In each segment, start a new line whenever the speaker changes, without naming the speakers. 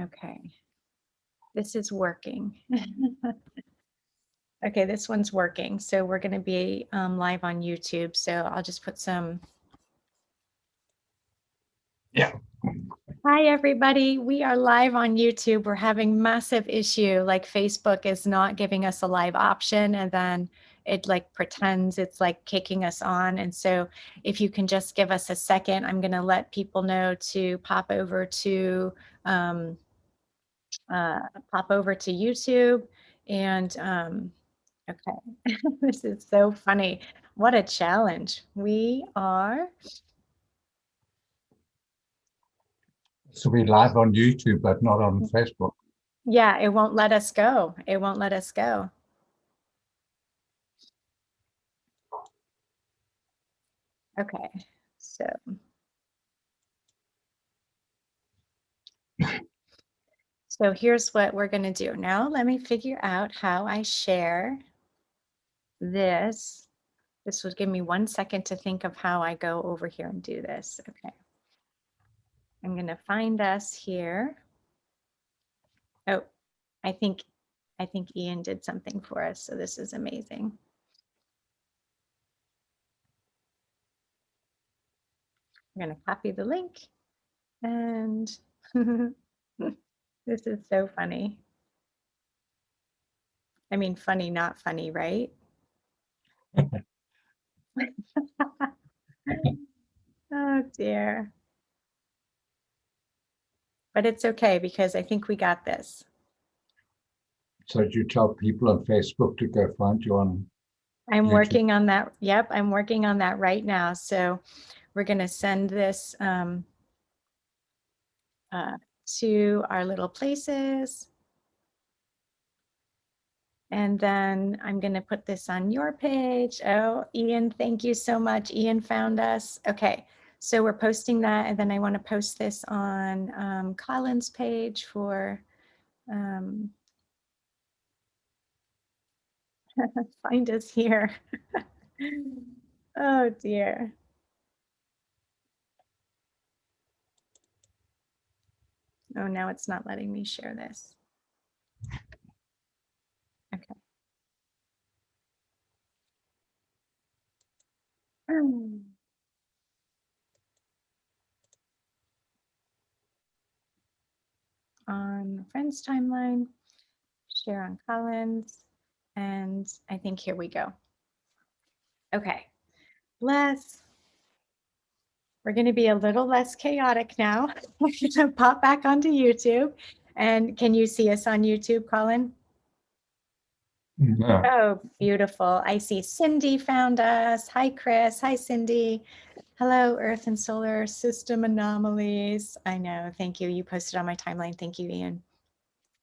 Okay, this is working. Okay, this one's working. So we're going to be live on YouTube. So I'll just put some.
Yeah.
Hi, everybody. We are live on YouTube. We're having massive issue. Like Facebook is not giving us a live option, and then it like pretends it's like kicking us on. And so if you can just give us a second, I'm going to let people know to pop over to YouTube. And okay, this is so funny. What a challenge. We are.
So we're live on YouTube, but not on Facebook.
Yeah, it won't let us go. It won't let us go. Okay, so here's what we're going to do. Now let me figure out how I share this. This would give me 1 second to think of how I go over here and do this. Okay. I'm going to find us here. Oh, I think Ian did something for us, so this is amazing. I'm going to copy the link, and this is so funny. I mean, funny, not funny, right? Oh dear. But it's okay because I think we got this.
So you tell people on Facebook to go find you on
I'm
YouTube.
working on that. Yep, I'm working on that right now. So we're going to send this to our little places. And then I'm going to put this on your page. Oh, Ian, thank you so much. Ian found us. Okay, so we're posting that. And then I want to post this on Colin's page for find us here. Oh dear. Oh, now it's not letting me share this. Okay. On friends timeline, share on Collins, and I think here we go. Okay, we're going to be a little less chaotic now. We're going to pop back onto YouTube. And can you see us on YouTube, Colin?
No.
Oh, beautiful. I see Cindy found us. Hi, Chris. Hi, Cindy. Hello, Earth and Solar System Anomalies. I know. Thank you. You posted on my timeline. Thank you, Ian.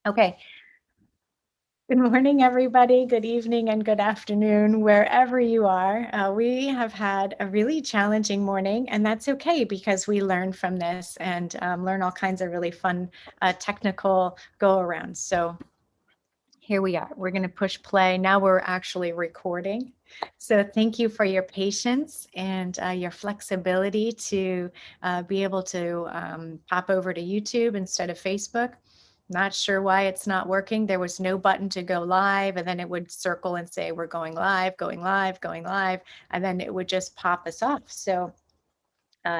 Okay. Good morning, everybody. Good evening and good afternoon, wherever you are. We have had a really challenging morning, and that's okay because we learn from this and learn all kinds of really fun technical go-arounds. So here we are. We're going to push play. Now we're actually recording. So thank you for your patience and your flexibility to be able to pop over to YouTube instead of Facebook. Not sure why it's not working. There was no button to go live, and then it would circle and say, we're going live, going live, going live, and then it would just pop us off. So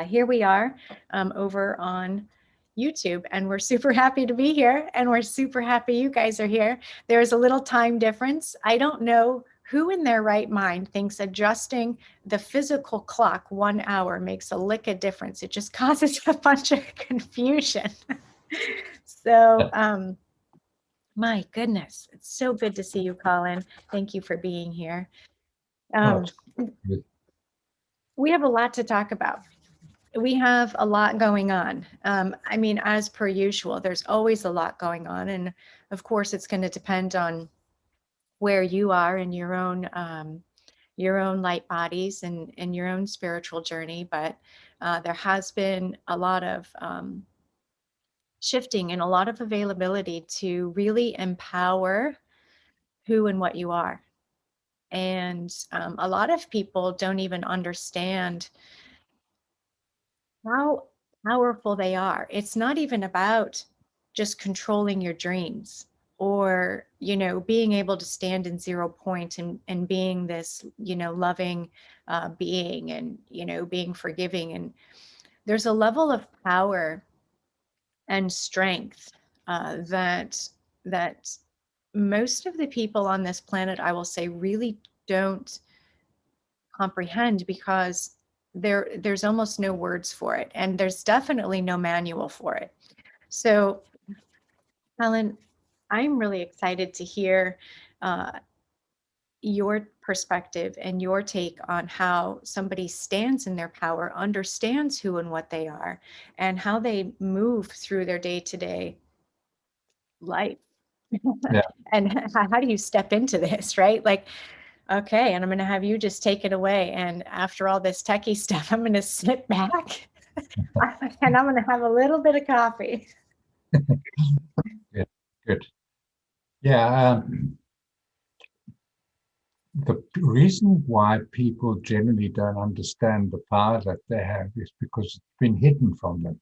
here we are over on YouTube, and we're super happy to be here, and we're super happy you guys are here. There's a little time difference. I don't know who in their right mind thinks adjusting the physical clock 1 hour makes a lick of difference. It just causes a bunch of confusion. So, my goodness, it's so good to see you, Colin. Thank you for being here. We have a lot to talk about. We have a lot going on. I mean, as per usual, there's always a lot going on. And of course, it's going to depend on where you are in your own light bodies and your own spiritual journey. But there has been a lot of shifting and a lot of availability to really empower who and what you are. And a lot of people don't even understand how powerful they are. It's not even about just controlling your dreams, or, you know, being able to stand in 0 point and being this, you know, loving being, and, you know, being forgiving. And there's a level of power and strength that most of the people on this planet, I will say, really don't comprehend, because there's almost no words for it, and there's definitely no manual for it. So, Helen, I'm really excited to hear uh, your perspective and your take on how somebody stands in their power, understands who and what they are, and how they move through their day-to-day life.
Yeah.
And how do you step into this, right? Like, okay, and I'm going to have you just take it away. And after all this techie stuff, I'm going to sit back and I'm going to have a little bit of coffee.
Yeah, good. Yeah, the reason why people generally don't understand the power that they have is because it's been hidden from them,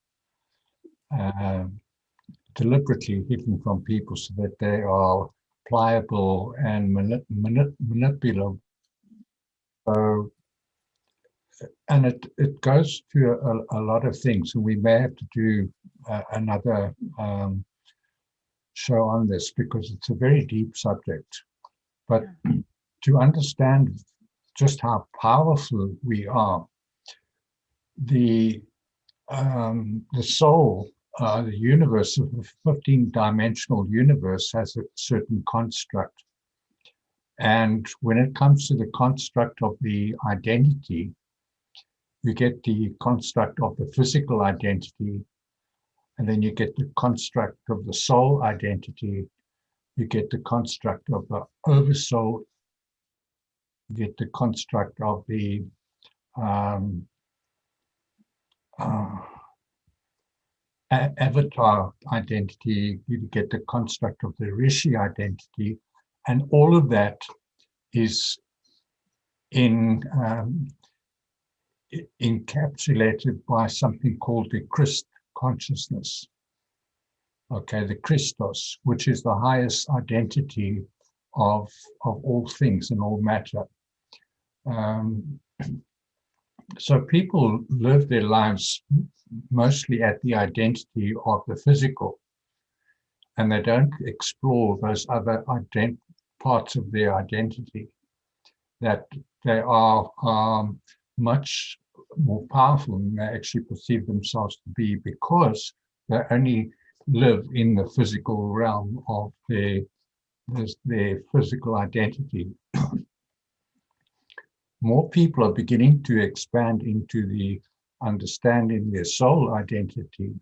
deliberately hidden from people so that they are pliable and manipulable. So, and it goes to a lot of things, and we may have to do another show on this because it's a very deep subject. But to understand just how powerful we are, the soul, the universe, of the 15-dimensional universe, has a certain construct. And when it comes to the construct of the identity, you get the construct of the physical identity, and then you get the construct of the soul identity, you get the construct of the oversoul, you get the construct of the um, uh, avatar identity, you get the construct of the rishi identity, and all of that is encapsulated by something called the Christ consciousness. Okay, the Christos, which is the highest identity of all things and all matter. So people live their lives mostly at the identity of the physical, and they don't explore those other parts of their identity, that they are much more powerful than they actually perceive themselves to be, because they only live in the physical realm of their physical identity. More people are beginning to expand into the understanding their soul identity,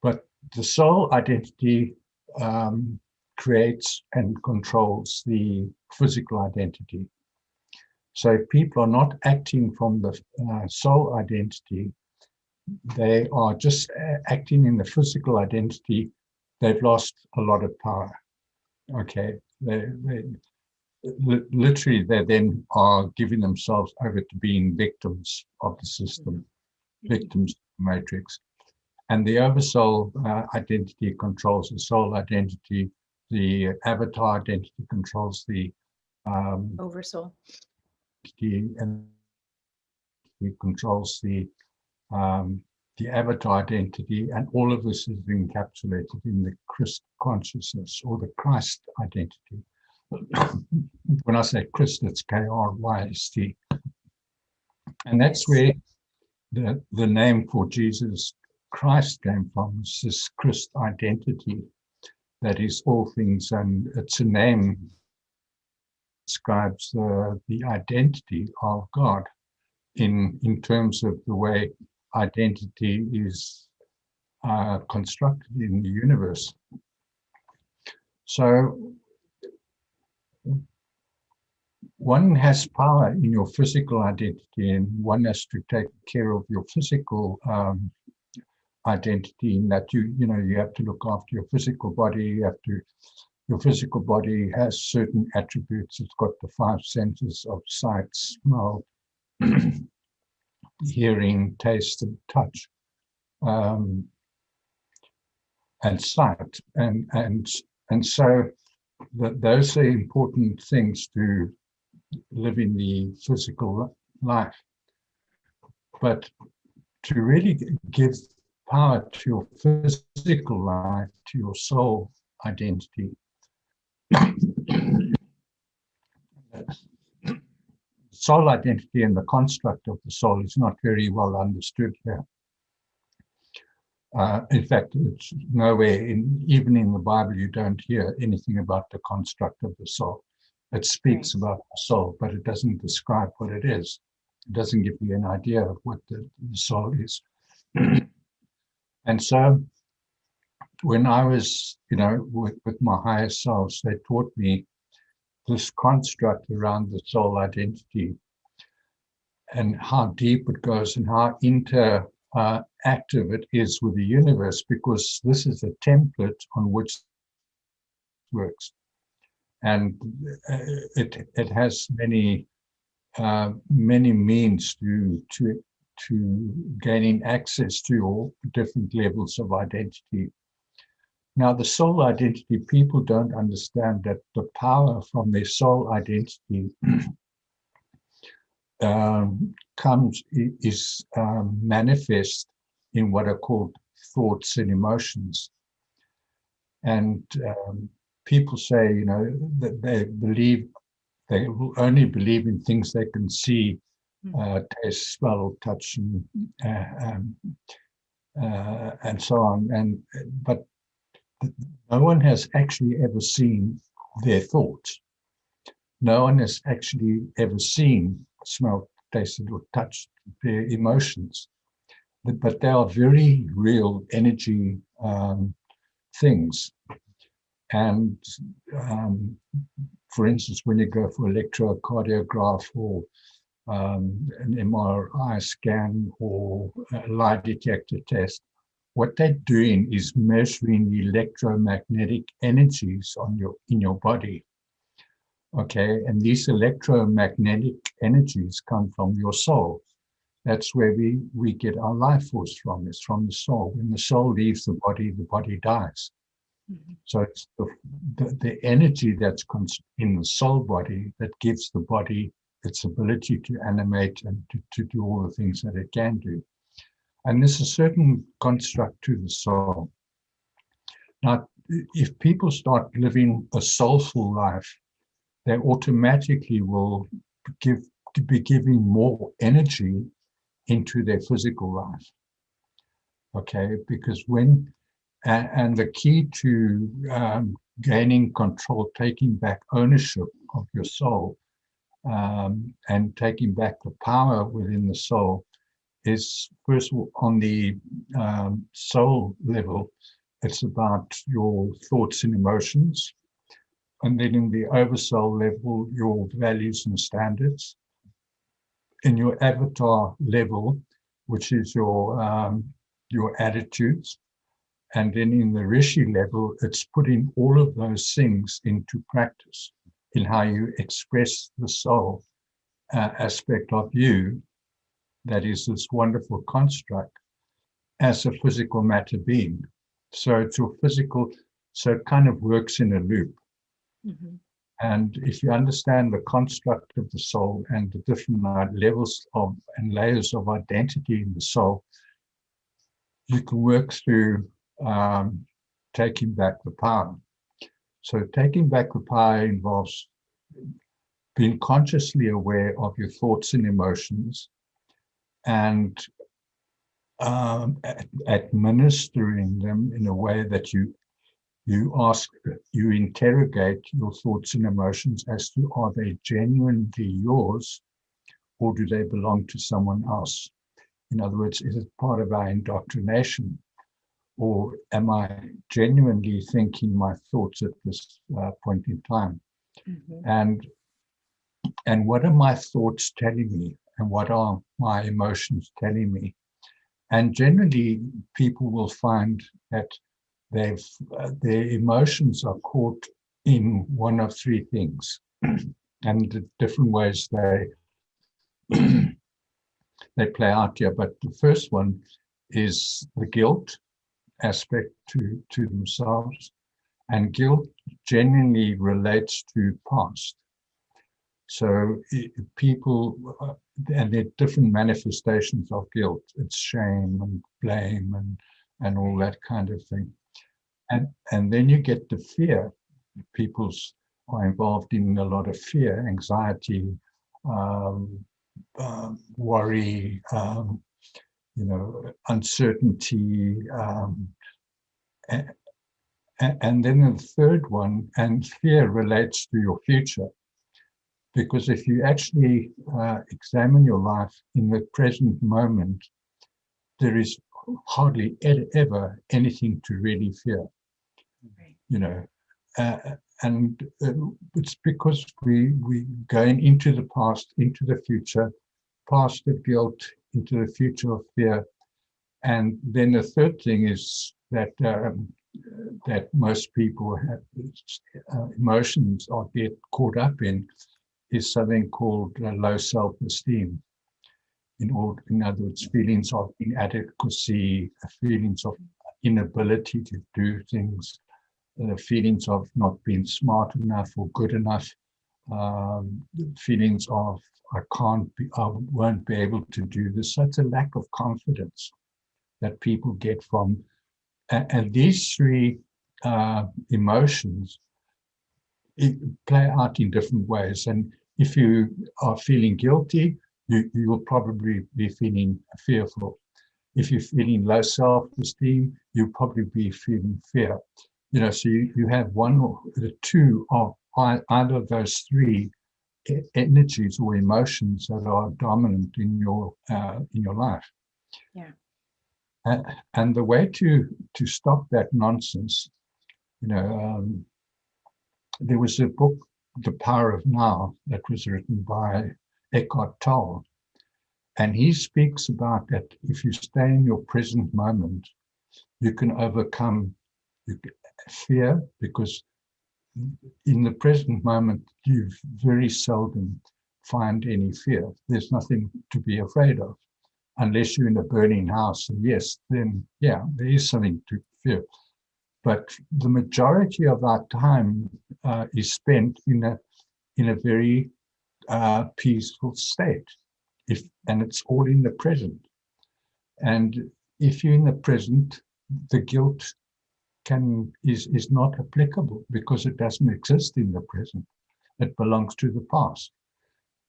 but the soul identity creates and controls the physical identity. So if people are not acting from the soul identity, they are just acting in the physical identity, they've lost a lot of power. Okay, literally they then are giving themselves over to being victims of the system, victims of the matrix. And the oversoul identity controls the soul identity. The avatar identity controls the
Oversoul.
and it controls the avatar identity, and all of this is encapsulated in the Christ consciousness, or the Christ identity. When I say Christ, it's K-R-Y-S-T. And that's where the name for Jesus Christ came from, is this Christ identity that is all things, and it's a name that describes the identity of God in terms of the way identity is constructed in the universe. So one has power in your physical identity, and one has to take care of your physical identity, in that you have to look after your physical body. Your physical body has certain attributes. It's got the 5 senses of sight, smell, hearing, taste, and touch. and sight, and so those are important things to live in the physical life. But to really give power to your physical life, to your soul identity, soul identity and the construct of the soul is not very well understood here. In fact, it's nowhere even in the Bible, you don't hear anything about the construct of the soul. It speaks about the soul, but it doesn't describe what it is. It doesn't give you an idea of what the soul is. And so when I was, with my higher selves, they taught me this construct around the soul identity and how deep it goes and how active it is with the universe, because this is a template on which it works, and it has many means to gaining access to all different levels of identity. Now, the soul identity, people don't understand that the power from their soul identity is manifest in what are called thoughts and emotions. And people say, that they will only believe in things they can see, taste, smell, touch, and so on. But no one has actually ever seen their thoughts. No one has actually ever seen, smelled, tasted, or touched their emotions. But they are very real energy things. And for instance, when you go for electrocardiograph or an MRI scan or a lie detector test, what they're doing is measuring the electromagnetic energies in your body. Okay, and these electromagnetic energies come from your soul. That's where we get our life force from. It's from the soul. When the soul leaves the body dies. Mm-hmm. So it's the energy that's in the soul body that gives the body its ability to animate and to do all the things that it can do. And there's a certain construct to the soul. Now, if people start living a soulful life, they automatically will be giving more energy into their physical life. Okay, because and the key to gaining control, taking back ownership of your soul, and taking back the power within the soul is, first of all, on the soul level, it's about your thoughts and emotions. And then in the oversoul level, your values and standards. In your avatar level, which is your attitudes. And then in the rishi level, it's putting all of those things into practice in how you express the soul aspect of you, that is this wonderful construct, as a physical matter being. So it's your physical, so it kind of works in a loop. Mm-hmm. And if you understand the construct of the soul and the different levels and layers of identity in the soul, you can work through taking back the power. So taking back the power involves being consciously aware of your thoughts and emotions, and administering them in a way that you interrogate your thoughts and emotions as to, are they genuinely yours, or do they belong to someone else? In other words, is it part of our indoctrination, or am I genuinely thinking my thoughts at this point in time? Mm-hmm. And what are my thoughts telling me, and what are my emotions telling me? And generally, people will find that their emotions are caught in one of three things, and the different ways they play out here. But the first one is the guilt, aspect to themselves. And guilt genuinely relates to past. So people, and there are different manifestations of guilt. It's shame and blame and all that kind of thing. And then you get the fear. People are involved in a lot of fear, anxiety, worry, uncertainty, and then the third one, and fear relates to your future. Because if you actually examine your life in the present moment, there is hardly ever anything to really fear. Right. And it's because we going into the past, into the future, past the guilt, into the future of fear. And then the third thing is that that most people have emotions or get caught up in is something called low self-esteem. In other words, feelings of inadequacy, feelings of inability to do things, feelings of not being smart enough or good enough, feelings of I won't be able to do this. So it's a lack of confidence that people get from, and these three emotions play out in different ways. And if you are feeling guilty, you will probably be feeling fearful. If you're feeling low self-esteem, you'll probably be feeling fear. So you have one or the two of either of those three energies or emotions that are dominant in your life.
Yeah.
And the way to stop that nonsense, there was a book, The Power of Now, that was written by Eckhart Tolle. And he speaks about that if you stay in your present moment, you can overcome fear, because in the present moment, you very seldom find any fear. There's nothing to be afraid of, unless you're in a burning house. And yes, then, yeah, there is something to fear. But the majority of our time is spent in a very peaceful state, and it's all in the present. And if you're in the present, the guilt is not applicable because it doesn't exist in the present. It belongs to the past.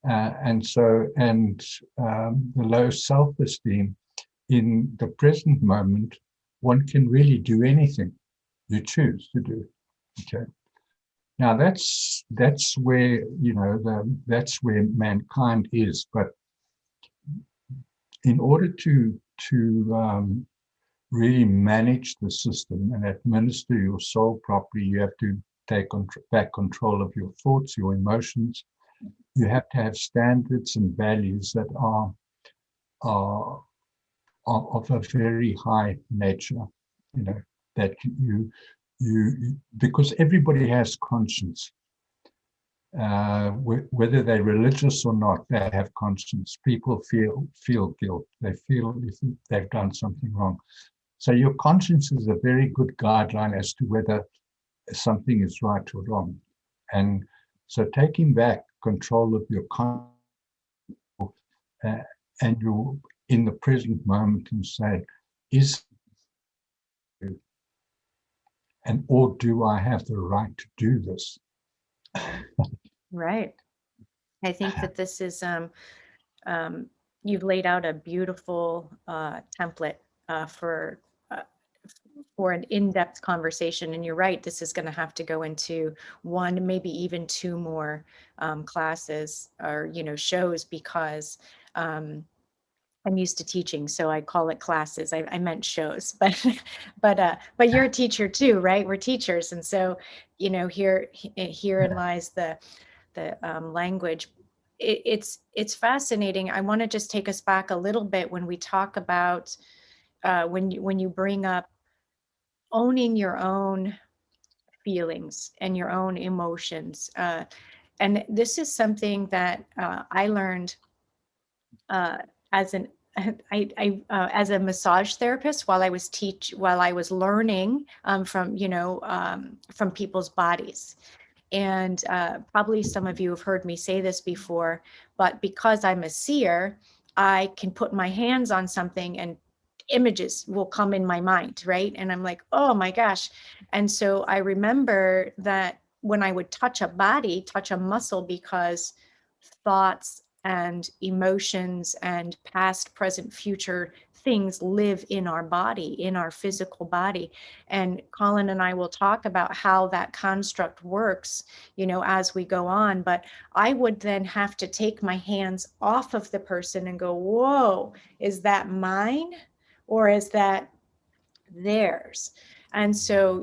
The low self-esteem in the present moment, one can really do anything you choose to do. Okay. Now that's where that's where mankind is. But in order to really manage the system and administer your soul properly, you have to take back control of your thoughts, your emotions. You have to have standards and values that are of a very high nature. That you because everybody has conscience. Whether they're religious or not, they have conscience. People feel guilt. They feel if they've done something wrong. So your conscience is a very good guideline as to whether something is right or wrong. And so taking back control of your conscience and you're in the present moment and say, or do I have the right to do this?
Right. I think that this is, you've laid out a beautiful template for an in-depth conversation. And you're right, this is going to have to go into one, maybe even two more classes or, shows, because I'm used to teaching, so I call it classes. I meant shows, but but you're a teacher too, right? We're teachers, and so herein lies the language. It's fascinating. I want to just take us back a little bit when we talk about when you bring up owning your own feelings and your own emotions, and this is something that I learned as as a massage therapist, while I was learning from people's bodies. And probably some of you have heard me say this before, but because I'm a seer, I can put my hands on something and images will come in my mind, right? And I'm like, oh my gosh. And so I remember that when I would touch a body, touch a muscle, because thoughts and emotions and past, present, future things live in our body, in our physical body. And Colin and I will talk about how that construct works, as we go on. But I would then have to take my hands off of the person and go, whoa, is that mine or is that theirs? And so,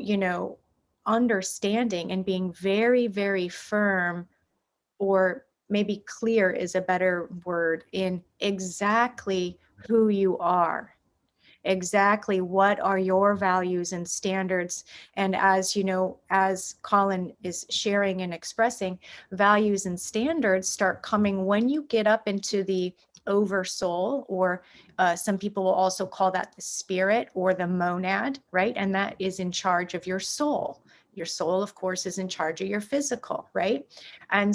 understanding and being very, very firm, or maybe clear is a better word, in exactly who you are, exactly what are your values and standards. And as Colin is sharing and expressing, values and standards start coming when you get up into the oversoul, or some people will also call that the spirit or the monad, right? And that is in charge of your soul. Your soul, of course, is in charge of your physical, right? And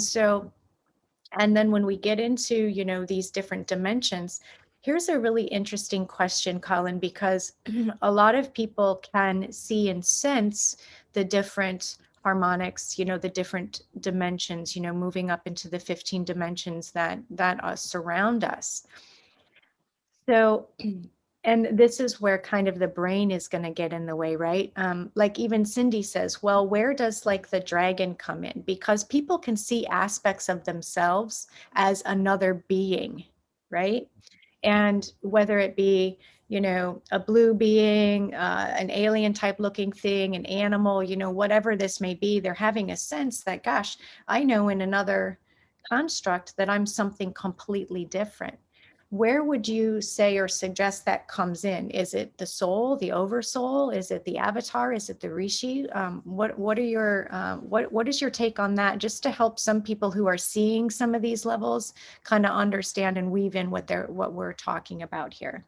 then when we get into, these different dimensions, here's a really interesting question, Colin, because a lot of people can see and sense the different harmonics, the different dimensions, moving up into the 15 dimensions that surround us. So, and this is where kind of the brain is going to get in the way, right? Like even Cindy says, well, where does like the dragon come in? Because people can see aspects of themselves as another being, right? And whether it be, a blue being, an alien type looking thing, an animal, whatever this may be, they're having a sense that, gosh, I know in another construct that I'm something completely different. Where would you say or suggest that comes in? Is it the soul, the oversoul? Is it the avatar? Is it the rishi? What are your what is your take on that? Just to help some people who are seeing some of these levels kind of understand and weave in what we're talking about here.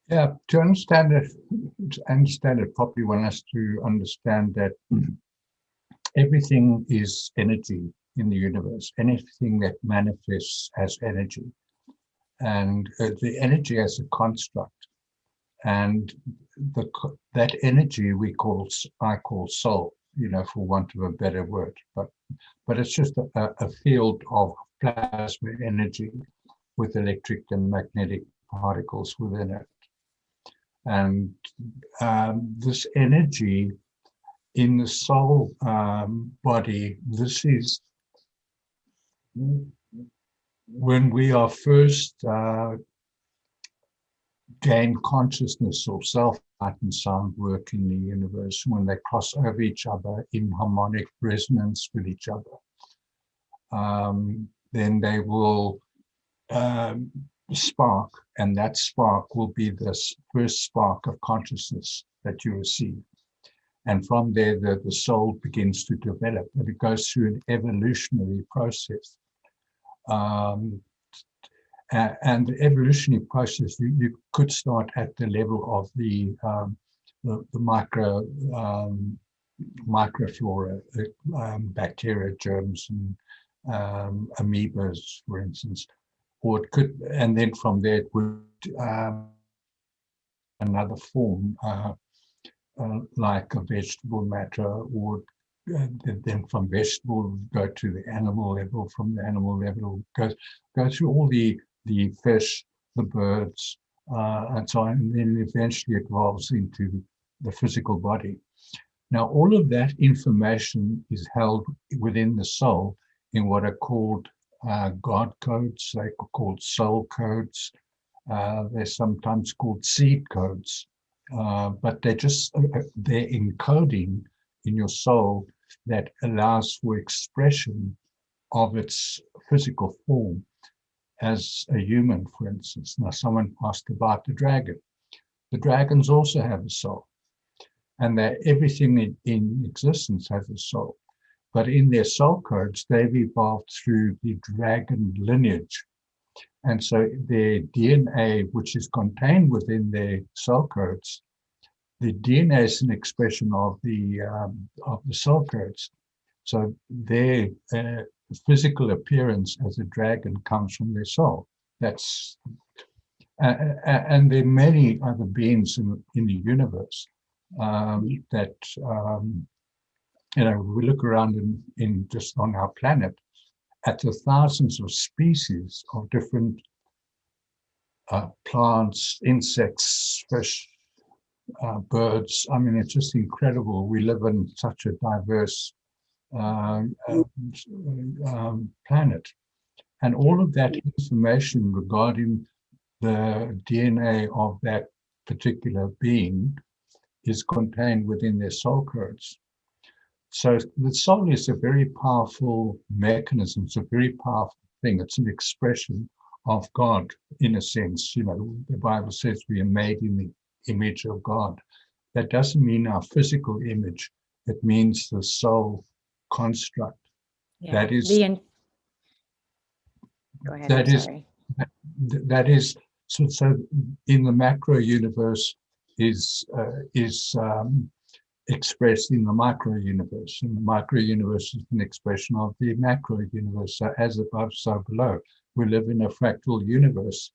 Yeah, to understand it properly, one has to understand that everything is energy in the universe, anything that manifests as energy, and the energy as a construct, and that energy I call soul, for want of a better word, but it's just a field of plasma energy with electric and magnetic particles within it. And this energy in the soul body, this is when we are first gain consciousness or self light and sound work in the universe, when they cross over each other in harmonic resonance with each other, then they will spark, and that spark will be this first spark of consciousness that you receive. And from there, the soul begins to develop, and it goes through an evolutionary process. And the evolutionary process, you could start at the level of the microflora, bacteria, germs, and amoebas, for instance. Or it could, and then from there it would another form, like a vegetable matter, or then from vegetable go to the animal level, from the animal level go through all the fish, the birds, and so on, and then eventually it evolves into the physical body. Now, all of that information is held within the soul in what are called God codes. They're called soul codes. They're sometimes called seed codes, but they're encoding in your soul that allows for expression of its physical form as a human, for instance. Now, someone asked about the dragon. The dragons also have a soul, and everything in existence has a soul. But in their soul codes, they've evolved through the dragon lineage. And so their DNA, which is contained within their cell codes, the DNA is an expression of the cell codes. So their physical appearance as a dragon comes from their soul. That's and there are many other beings in the universe that we look around in just on our planet at the thousands of species of different plants, insects, fish, birds. I mean, it's just incredible. We live in such a diverse planet. And all of that information regarding the DNA of that particular being is contained within their soul codes. So the soul is a very powerful mechanism. It's a very powerful thing. It's an expression of God, in a sense. The Bible says we are made in the image of God. That doesn't mean our physical image. It means the soul construct.
Yeah.
That is.
Go ahead.
That
I'm
is.
sorry.
That is. So in the macro universe is expressed in the micro universe, and the micro universe is an expression of the macro universe. So as above, so below. We live in a fractal universe,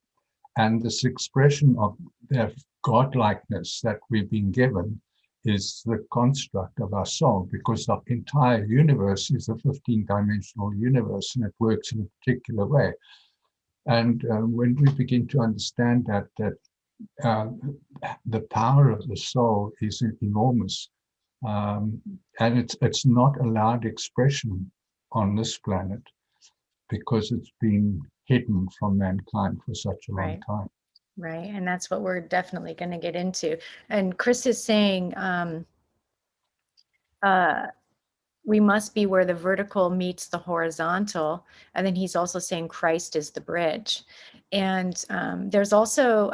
and this expression of the godlikeness that we've been given is the construct of our soul, because the entire universe is a 15-dimensional universe, and it works in a particular way. And when we begin to understand that the power of the soul is enormous, and it's not allowed expression on this planet because it's been hidden from mankind for such a long time.
Right. And that's what we're definitely going to get into. And Chris is saying we must be where the vertical meets the horizontal. And then he's also saying Christ is the bridge. And there's also,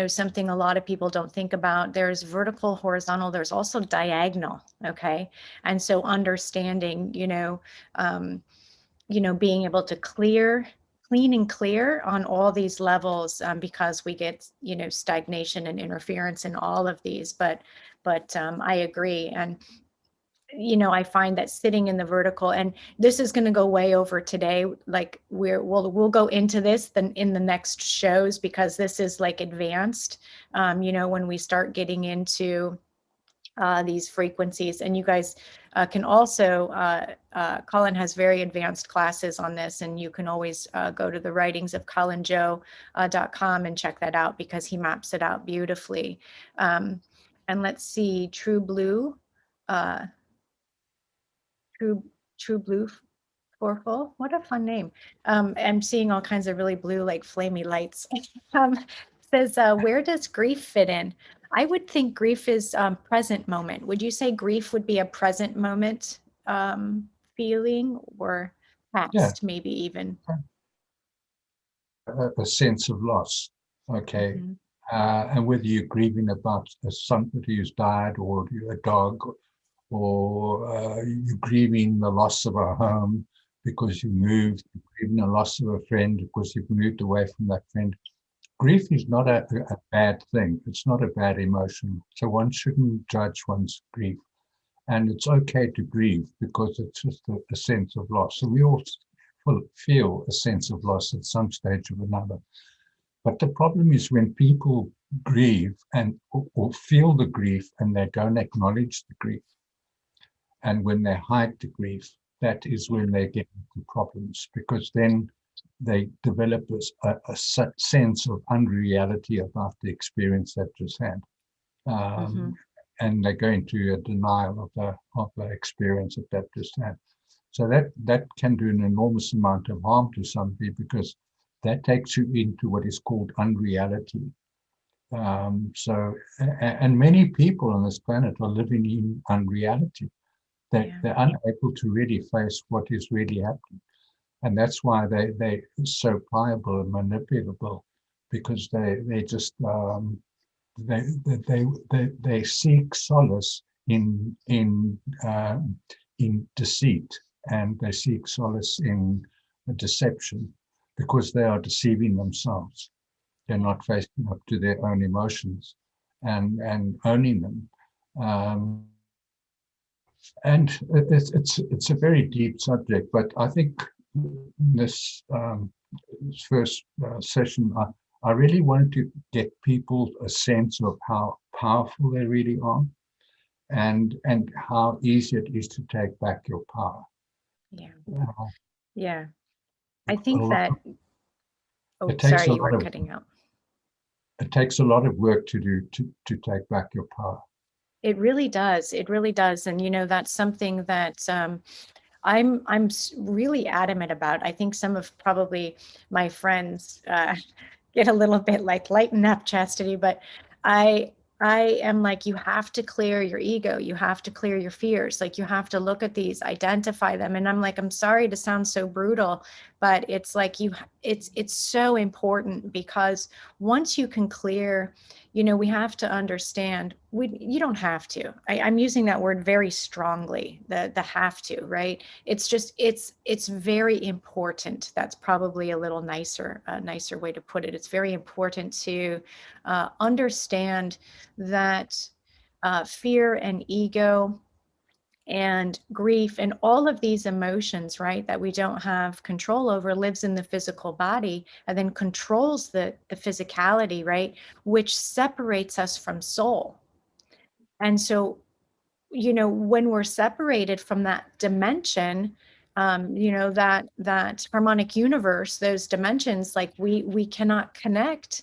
something a lot of people don't think about. There's vertical, horizontal, there's also diagonal. Okay. And so understanding, being able to clean and clear on all these levels, because we get, stagnation and interference in all of these. But I agree. And I find that sitting in the vertical, and this is going to go way over today. Like we'll go into this then in the next shows, because this is like advanced, when we start getting into these frequencies. And you guys can also, Colin has very advanced classes on this, and you can always go to the writings of colinjoe.com and check that out, because he maps it out beautifully. And let's see, True Blue Forful. What a fun name. I'm seeing all kinds of really blue, like flamey lights. Says, where does grief fit in? I would think grief is present moment. Would you say grief would be a present moment feeling, or past, maybe even?
A sense of loss. Okay. Mm-hmm. And whether you're grieving about somebody who's died, or a dog, or you're grieving the loss of a home because you moved, you're grieving the loss of a friend because you've moved away from that friend. Grief is not a bad thing. It's not a bad emotion. So one shouldn't judge one's grief. And it's okay to grieve, because it's just a sense of loss. So we all feel a sense of loss at some stage or another. But the problem is when people grieve or feel the grief and they don't acknowledge the grief. And when they hide the grief, that is when they get into problems, because then they develop a sense of unreality about the experience they've just had. And they go into a denial of the experience that they've just had. So that can do an enormous amount of harm to somebody, because that takes you into what is called unreality. And many people on this planet are living in unreality. They're unable to really face what is really happening. And that's why they're so pliable and manipulable, because they just they seek solace in deceit, and they seek solace in deception. because they are deceiving themselves. They're not facing up to their own emotions and owning them. And it's a very deep subject, but I think this first session, I really wanted to get people a sense of how powerful they really are, and how easy it is to take back your power.
Yeah.
Uh,
Yeah. I
a
think
lot,
that, oh,
it takes
sorry,
a
you were
lot of
cutting out.
it takes a lot of work to do to take back your power.
It really does. It really does. And, that's something that I'm really adamant about. I think some of probably my friends get a little bit like lighten up, Chastity, but I I am like, you have to clear your ego. You have to clear your fears. Like you have to look at these, identify them. And I'm like, I'm sorry to sound so brutal, but it's like it's so important, because once you can clear, we have to understand, you don't have to. I'm using that word very strongly, the have to, right? It's just it's very important. That's probably a little nicer way to put it. It's very important to understand that fear and ego and grief and all of these emotions, right, that we don't have control over, lives in the physical body and then controls the physicality, right, which separates us from soul. And so, when we're separated from that dimension, that harmonic universe, those dimensions, like we cannot connect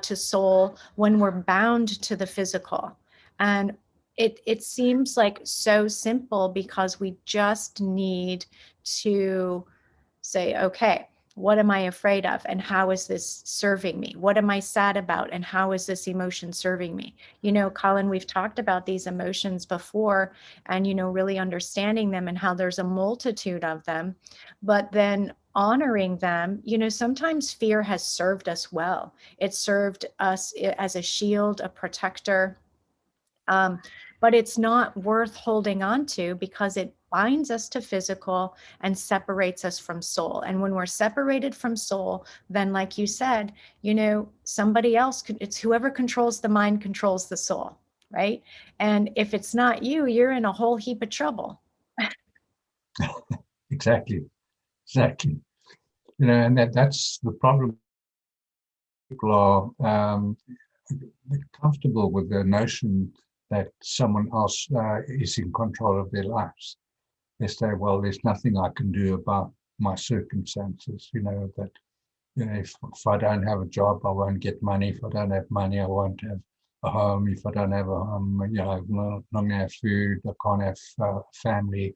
to soul when we're bound to the physical. And it seems like so simple, because we just need to say, okay, what am I afraid of? And how is this serving me? What am I sad about? And how is this emotion serving me? Colin, we've talked about these emotions before, and, really understanding them and how there's a multitude of them, but then honoring them. Sometimes fear has served us well. It served us as a shield, a protector. Um, but it's not worth holding on to, because it binds us to physical and separates us from soul. And when we're separated from soul, then, like you said, somebody else it's whoever controls the mind controls the soul, right? And if it's not you, you're in a whole heap of trouble.
Exactly, exactly. And that's the problem. People are comfortable with the notion that someone else is in control of their lives. They say, well, there's nothing I can do about my circumstances, that if I don't have a job, I won't get money. If I don't have money, I won't have a home. If I don't have a home, I'm not going to have food. I can't have family.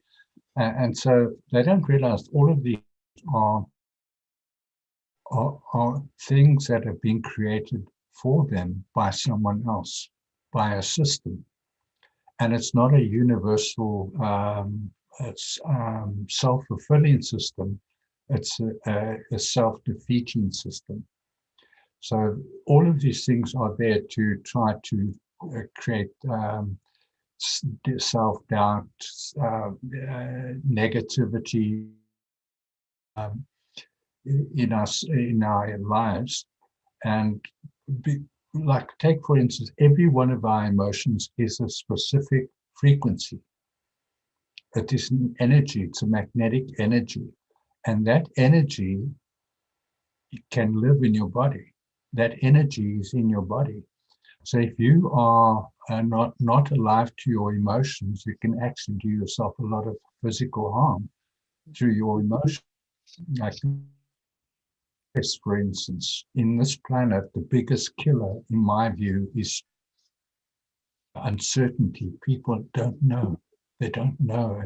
And so they don't realize all of these are, are things that have been created for them by someone else, by a system. And it's not a universal, it's self-fulfilling system. It's a self-defeating system. So all of these things are there to try to create self-doubt, negativity um, in our lives, and be, like take for instance, every one of our emotions is a specific frequency. It is an energy. It's a magnetic energy, and that energy can live in your body. That energy is in your body. So if you are not alive to your emotions, you can actually do yourself a lot of physical harm through your emotions. Like, for instance, in this planet, the biggest killer, in my view, is uncertainty. People don't know. They don't know.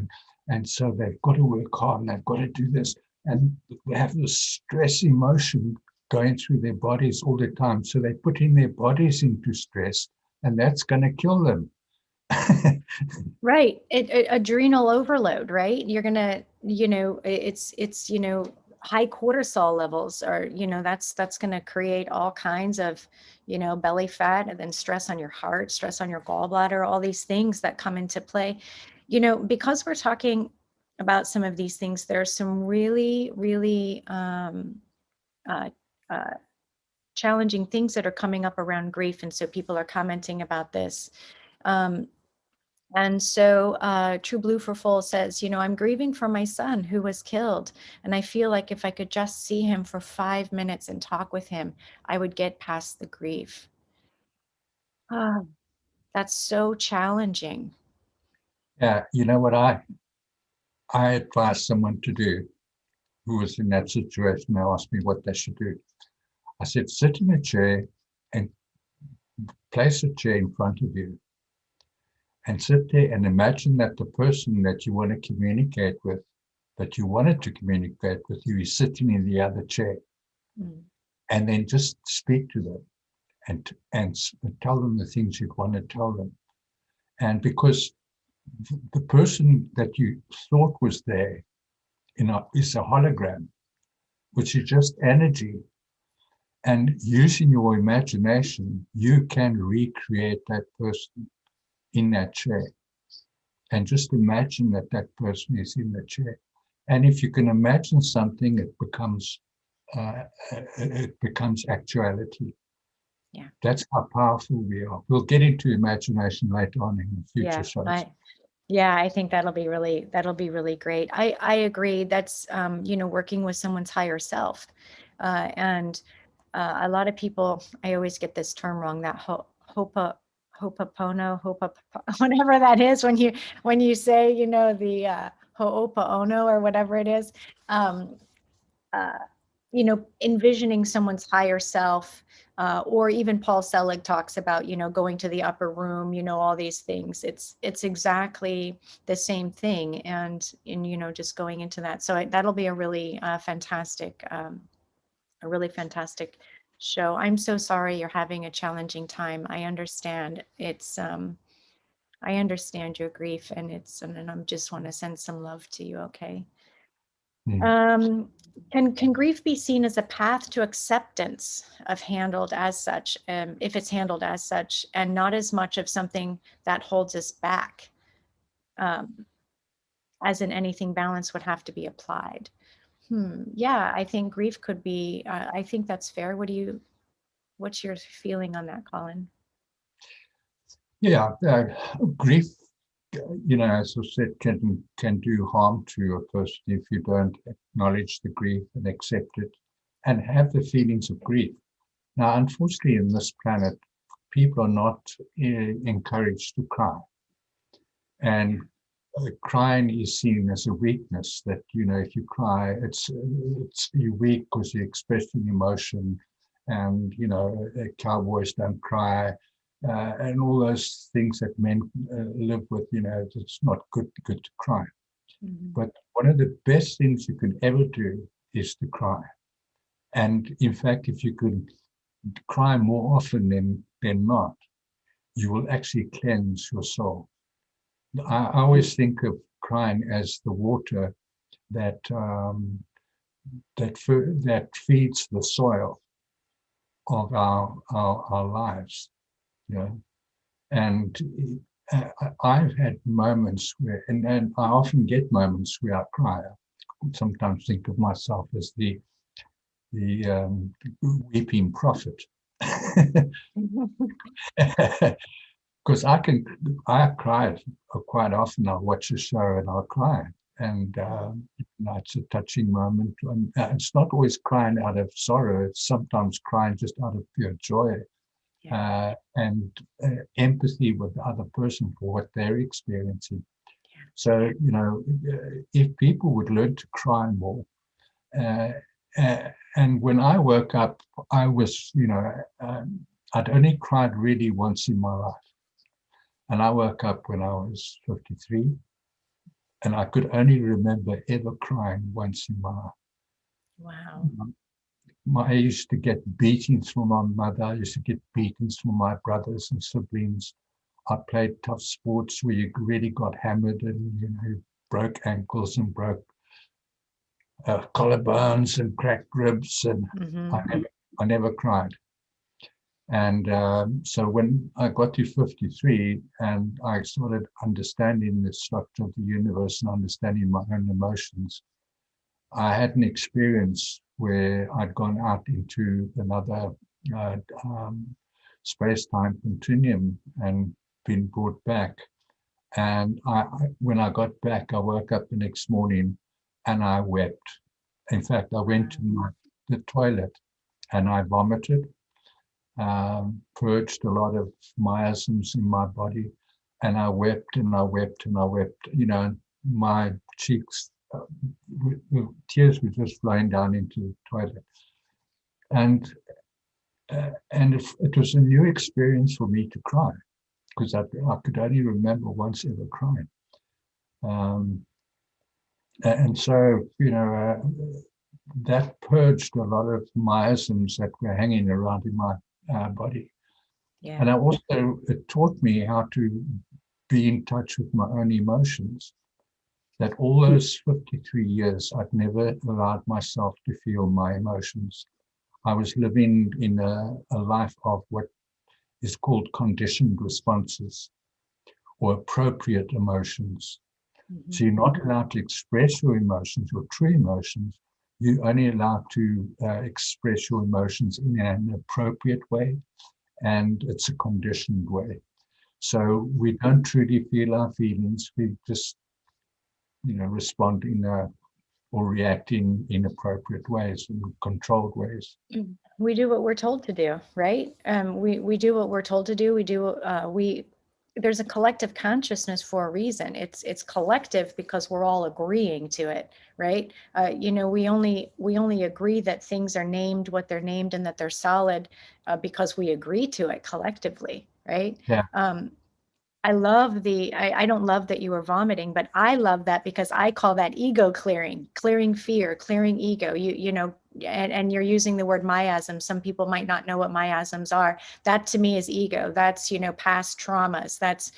And so they've got to work hard and they've got to do this. And they have this stress emotion going through their bodies all the time. So they put in their bodies into stress, and that's going to kill them.
Right. Adrenal overload, right? You're gonna, it's high cortisol levels, or that's gonna create all kinds of, belly fat, and then stress on your heart, stress on your gallbladder, all these things that come into play. Because we're talking about some of these things, there's some really, really uh, uh, challenging things that are coming up around grief. And so people are commenting about this. Um, and so True Blue for Full says, I'm grieving for my son who was killed. And I feel like if I could just see him for 5 minutes and talk with him, I would get past the grief. Oh, that's so challenging.
Yeah, you know what I advise someone to do who was in that situation. They asked me what they should do. I said, sit in a chair and place a chair in front of you and sit there and imagine that the person that you want to communicate with, that you wanted to communicate with you, is sitting in the other chair.
Mm.
And then just speak to them and tell them the things you'd want to tell them. And because the person that you thought was there is a hologram, which is just energy. And using your imagination, you can recreate that person in that chair. And just imagine that that person is in the chair. And if you can imagine something, it becomes actuality.
Yeah.
That's how powerful we are. We'll get into imagination later on in the future shows.
Yeah, I think that'll be really great. I agree. That's working with someone's higher self, and a lot of people. I always get this term wrong. That hopopono, whatever that is. When you say the ho'oponopono or whatever it is. Uh, envisioning someone's higher self, or even Paul Selig talks about, going to the upper room, all these things. It's exactly the same thing. And just going into that. So that'll be a really fantastic show. I'm so sorry you're having a challenging time. I understand. I understand your grief, and I just want to send some love to you. Okay. Can grief be seen as a path to acceptance if handled as such, if it's handled as such, and not as much of something that holds us back, as in anything balance would have to be applied? Yeah, I think grief could be, I think that's fair. What's your feeling on that, Colin?
Yeah, grief, as I said, can do harm to a person if you don't acknowledge the grief and accept it and have the feelings of grief. Now, unfortunately, in this planet, people are not encouraged to cry. And crying is seen as a weakness, that, if you cry, it's you're weak because you're expressing emotion. And, cowboys don't cry. And all those things that men live with, it's not good to cry.
Mm-hmm.
But one of the best things you can ever do is to cry. And in fact, if you could cry more often than not, you will actually cleanse your soul. I always think of crying as the water that that feeds the soil of our lives, And I've had moments where, and I often get moments where I cry. I sometimes think of myself as the weeping prophet. Because I cry quite often. I'll watch a show and I'll cry. And it's a touching moment. And it's not always crying out of sorrow. It's sometimes crying just out of pure joy. Yeah. And empathy with the other person for what they're experiencing. Yeah. So, if people would learn to cry more, and when I woke up, I was, I'd only cried really once in my life. And I woke up when I was 53, and I could only remember ever crying once in my life.
Wow.
I used to get beatings from my mother. I used to get beatings from my brothers and siblings. I played tough sports where you really got hammered and, broke ankles and broke collarbones and cracked ribs. And mm-hmm. I never cried. And so when I got to 53 and I started understanding the structure of the universe and understanding my own emotions, I had an experience where I'd gone out into another uh, um, space-time continuum and been brought back. And when I got back, I woke up the next morning and I wept. In fact, I went to the toilet and I vomited, purged a lot of miasms in my body, and I wept and I wept and I wept. You know, my cheeks, tears were just flowing down into the toilet. And it was a new experience for me to cry because I could only remember once ever crying. Um, and so, that purged a lot of miasms that were hanging around in my body.
Yeah.
And it taught me how to be in touch with my own emotions. That all those 53 years, I'd never allowed myself to feel my emotions. I was living in a life of what is called conditioned responses or appropriate emotions.
Mhm.
So you're not allowed to express your emotions, your true emotions. You're only allowed to express your emotions in an appropriate way, and it's a conditioned way. So we don't truly feel our feelings. We just, respond or react in inappropriate ways, in controlled ways.
We do what we're told to do, right? We do what we're told to do. There's a collective consciousness for a reason. It's collective because we're all agreeing to it, right? We only agree that things are named what they're named and that they're solid because we agree to it collectively, right?
Yeah.
I don't love that you were vomiting, but I love that because I call that ego clearing fear, clearing ego. And you're using the word miasm. Some people might not know what miasms are. That to me is ego. That's, past traumas. That's,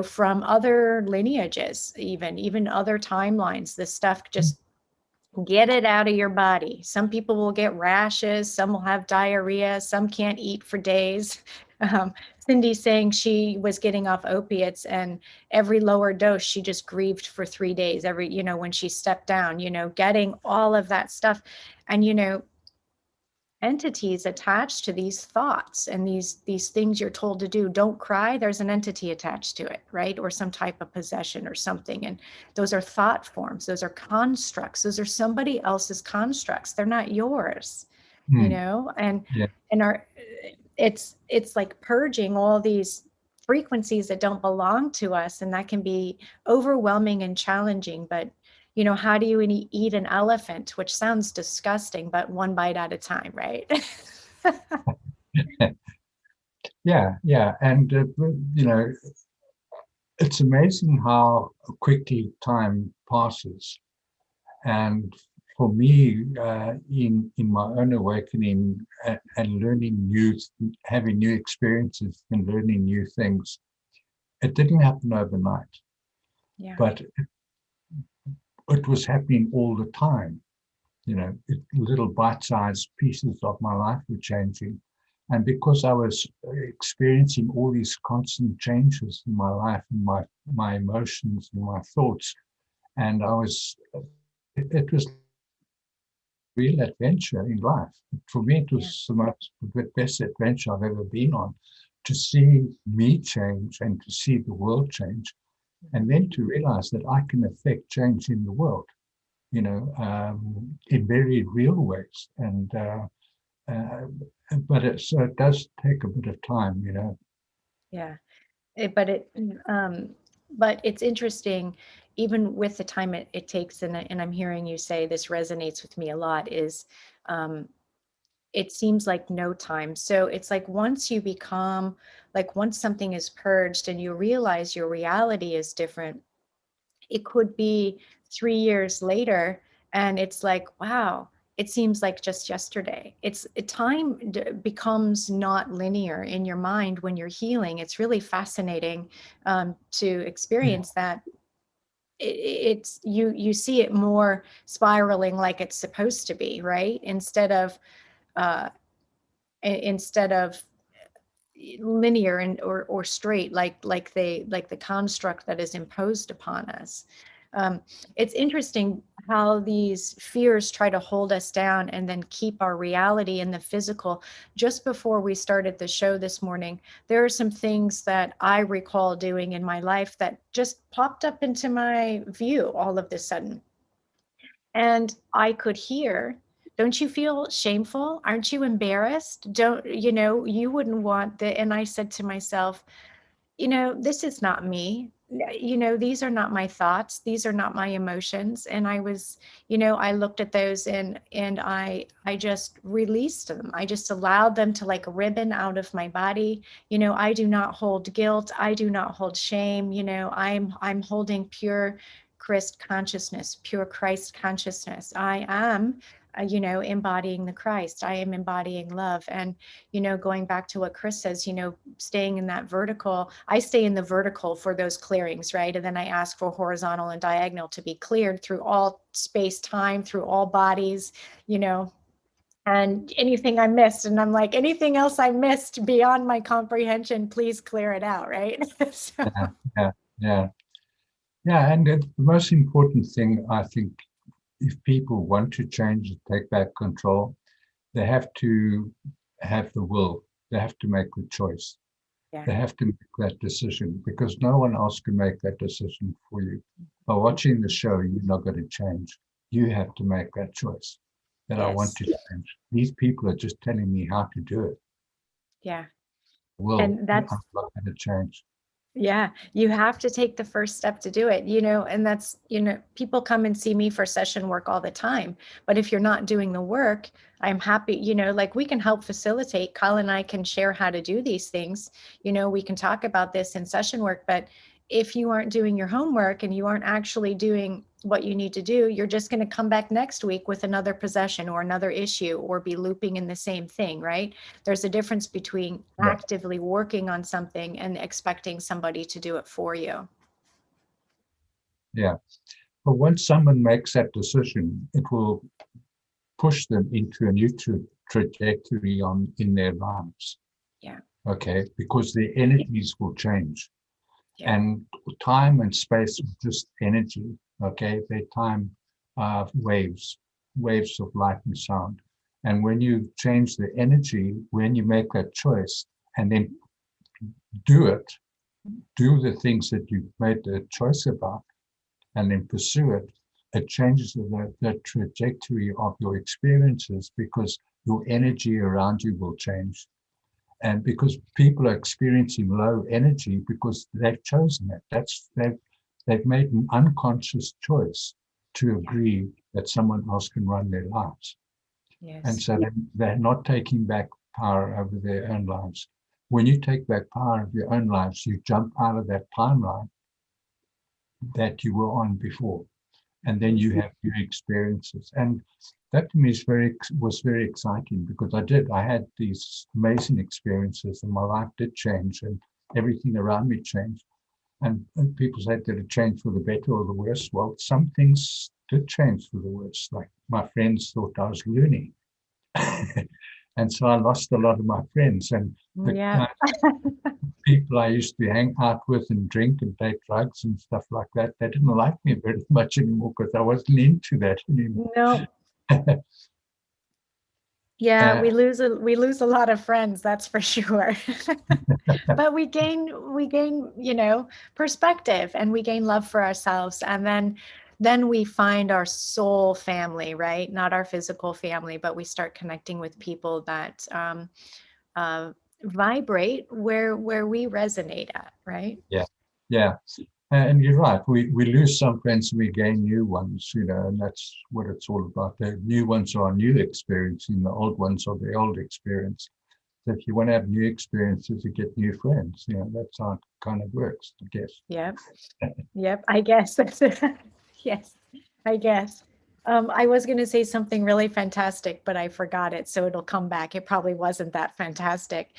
from other lineages, even other timelines. This stuff just get it out of your body. Some people will get rashes, some will have diarrhea, some can't eat for days. Cindy's saying she was getting off opiates and every lower dose, she just grieved for 3 days. When she stepped down, getting all of that stuff. And, entities attached to these thoughts and these things you're told to do. Don't cry, there's an entity attached to it, right? Or some type of possession or something. And those are thought forms, those are constructs, those are somebody else's constructs, they're not yours.
Mm.
And
Yeah.
our it's like purging all these frequencies that don't belong to us, and that can be overwhelming and challenging. But how do you eat an elephant, which sounds disgusting, but one bite at a time, right?
Yeah. Yeah. And, it's amazing how quickly time passes. And for me, in my own awakening and having new experiences and learning new things, it didn't happen overnight,
Yeah.
but it was happening all the time. Little bite-sized pieces of my life were changing. And because I was experiencing all these constant changes in my life and my emotions and my thoughts, and it was real adventure in life. For me, it
Yeah.
was the best adventure I've ever been on, to see me change and to see the world change, and then to realize that I can affect change in the world, in very real ways. Uh, so it does take a bit of time.
Yeah. It, but it, but it's interesting, even with the time it takes, and I'm hearing you say this resonates with me a lot, is um, it seems like no time. So it's like once something is purged and you realize your reality is different, it could be 3 years later and it's like, wow, it seems like just yesterday. Time becomes not linear in your mind when you're healing. It's really fascinating to experience that. It's you see it more spiraling like it's supposed to be, right? Uh, instead of linear and or straight, like the construct that is imposed upon us. It's interesting how these fears try to hold us down and then keep our reality in the physical. Just before we started the show this morning, there are some things that I recall doing in my life that just popped up into my view all of a sudden. And I could hear, don't you feel shameful? Aren't you embarrassed? Don't, you wouldn't want the, and I said to myself, this is not me. These are not my thoughts. These are not my emotions. And I was, I looked at those and I just released them. I just allowed them to like ribbon out of my body. I do not hold guilt. I do not hold shame. I'm holding pure Christ consciousness. I am, embodying the Christ. I am embodying love. And, going back to what Chris says, staying in that vertical, I stay in the vertical for those clearings, right? And then I ask for horizontal and diagonal to be cleared through all space, time, through all bodies, and anything I missed. And I'm like, anything else I missed beyond my comprehension, please clear it out, right? So.
Yeah, yeah, yeah. And the most important thing, I think, if people want to change, take back control, they have to have the will. They have to make the choice.
Yeah.
They have to make that decision, because no one else can make that decision for you. By watching the show, you're not going to change. You have to make that choice that I want to change. These people are just telling me how to do it.
Yeah.
Well,
And that's,
I'm not going to change.
yeah, you have to take the first step to do it, and that's, people come and see me for session work all the time. But if you're not doing the work, I'm happy, like we can help facilitate. Colin and I can share how to do these things. We can talk about this in session work, but if you aren't doing your homework and you aren't actually doing what you need to do, you're just going to come back next week with another possession or another issue or be looping in the same thing, right? There's a difference between actively working on something and expecting somebody to do it for you.
Yeah. But once someone makes that decision, it will push them into a new trajectory in their lives.
Yeah.
Okay. Because their energies will change.
Yeah.
And time and space are just energy. Okay. They're time waves of light and sound. And when you change the energy, when you make that choice and then do the things that you've made the choice about, and then pursue it, it changes the trajectory of your experiences, because your energy around you will change. And because people are experiencing low energy because they've chosen it. They've made an unconscious choice to agree that someone else can run their lives.
Yes.
And so they're not taking back power over their own lives. When you take back power of your own lives, you jump out of that timeline that you were on before, and then you have new experiences. And that to me was very exciting, because I had these amazing experiences and my life did change and everything around me changed. And people said, did it change for the better or the worse? Well, some things did change for the worse. Like my friends thought I was loony. And so I lost a lot of my friends, and the people I used to hang out with and drink and take drugs and stuff like that, they didn't like me very much anymore, because I wasn't into that anymore.
No. Yeah, we lose a lot of friends, that's for sure. But we gain, perspective, and we gain love for ourselves, and then we find our soul family, right? Not our physical family, but we start connecting with people that vibrate where we resonate at, right?
Yeah. And you're right. We lose some friends, we gain new ones, and that's what it's all about. The new ones are new experience, and the old ones are the old experience. So if you want to have new experiences, you get new friends. That's how it kind of works, I guess.
Yep. I guess. Yes, I guess. I was going to say something really fantastic, but I forgot it, so it'll come back. It probably wasn't that fantastic.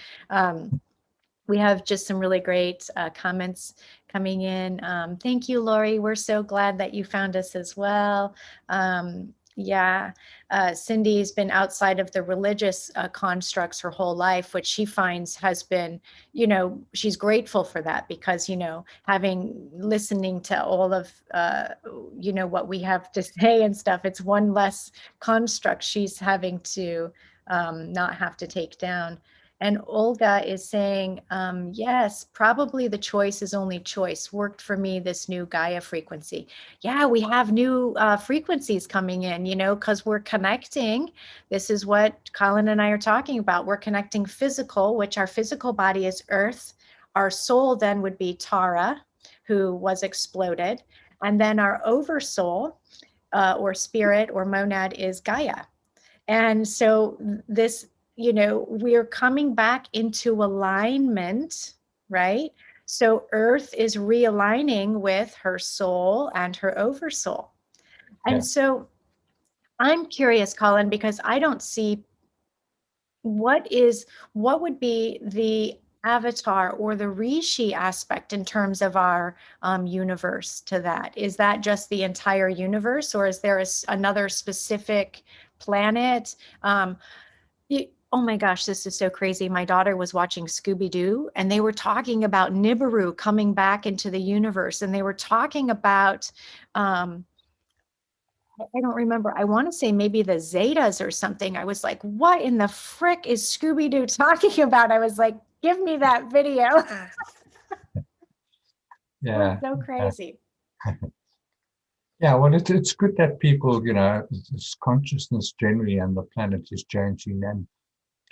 We have just some really great comments coming in. Thank you, Lori. We're so glad that you found us as well. Yeah, Cindy's been outside of the religious constructs her whole life, which she finds has been, she's grateful for that because, having listening to all of, what we have to say and stuff, it's one less construct she's having to not have to take down. And Olga is saying, yes, probably the choice is only choice. Worked for me, this new Gaia frequency. Yeah, we have new frequencies coming in, because we're connecting. This is what Colin and I are talking about. We're connecting physical, which our physical body is Earth. Our soul then would be Tara, who was exploded. And then our oversoul or spirit or monad is Gaia. And so this, we're coming back into alignment, right? So Earth is realigning with her soul and her oversoul.
Yeah.
And so I'm curious, Colin, because I don't see what would be the avatar or the rishi aspect in terms of our universe to that. Is that just the entire universe, or is there another specific planet? Oh my gosh, this is so crazy. My daughter was watching Scooby-Doo and they were talking about Nibiru coming back into the universe. And they were talking about, I don't remember, I want to say maybe the Zetas or something. I was like, what in the frick is Scooby-Doo talking about? I was like, give me that video. It was
Yeah.
so crazy.
Yeah, well, it's good that people, this consciousness generally and the planet is changing,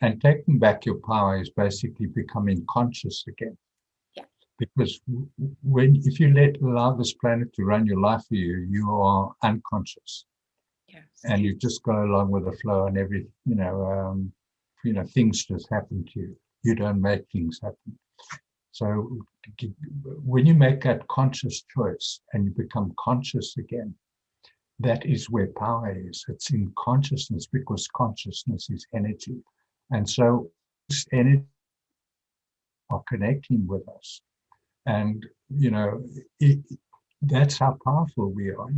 and taking back your power is basically becoming conscious again.
Yeah.
Because if you allow this planet to run your life for you, you are unconscious.
Yes.
And you just go along with the flow, and things just happen to you. You don't make things happen. So when you make that conscious choice and you become conscious again, that is where power is. It's in consciousness, because consciousness is energy. And so this energy are connecting with us. And, that's how powerful we are.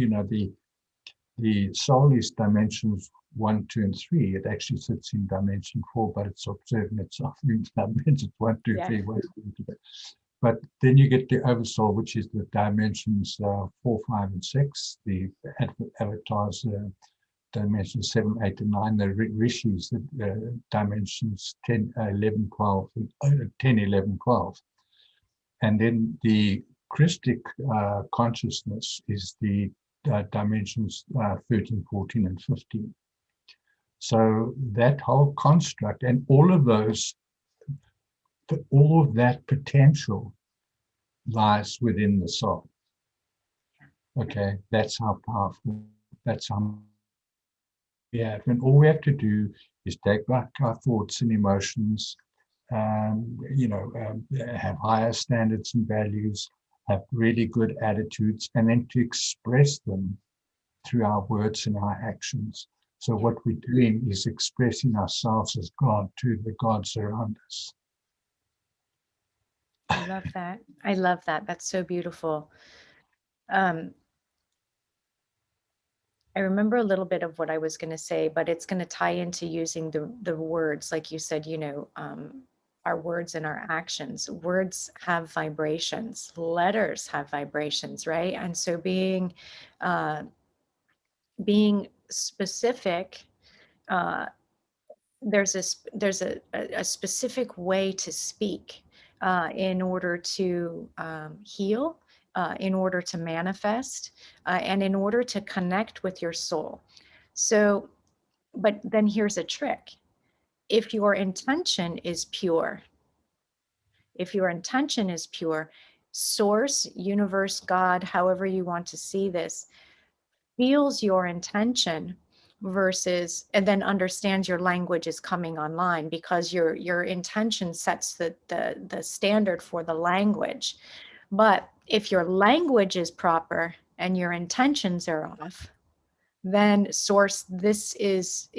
The soul is dimensions 1, 2, and 3. It actually sits in dimension 4, but it's observing itself in dimensions 1, 2, 3. But then you get the oversoul, which is the dimensions 4, 5, and 6. The avatars, dimensions 7, 8, and 9. The rishis, the dimensions 10, 11, 12, 10, 11, 12. And then the Christic consciousness is the dimensions 13, 14, and 15. So that whole construct and all of that potential lies within the soul. Okay, that's how powerful, that's how we have. And all we have to do is take back our thoughts and emotions, have higher standards and values, have really good attitudes, and then to express them through our words and our actions. So what we're doing is expressing ourselves as God to the gods around us.
I love that. I love that. That's so beautiful. I remember a little bit of what I was going to say, but it's going to tie into using the words, like you said, our words and our actions. Words have vibrations. Letters have vibrations, right? And so being specific, there's a specific way to speak in order to heal, in order to manifest, and in order to connect with your soul. So, but then here's a trick. If your intention is pure, source, universe, God, however you want to see this, feels your intention versus, and then understands your language is coming online, because your intention sets the standard for the language. But if your language is proper and your intentions are off, then source, this is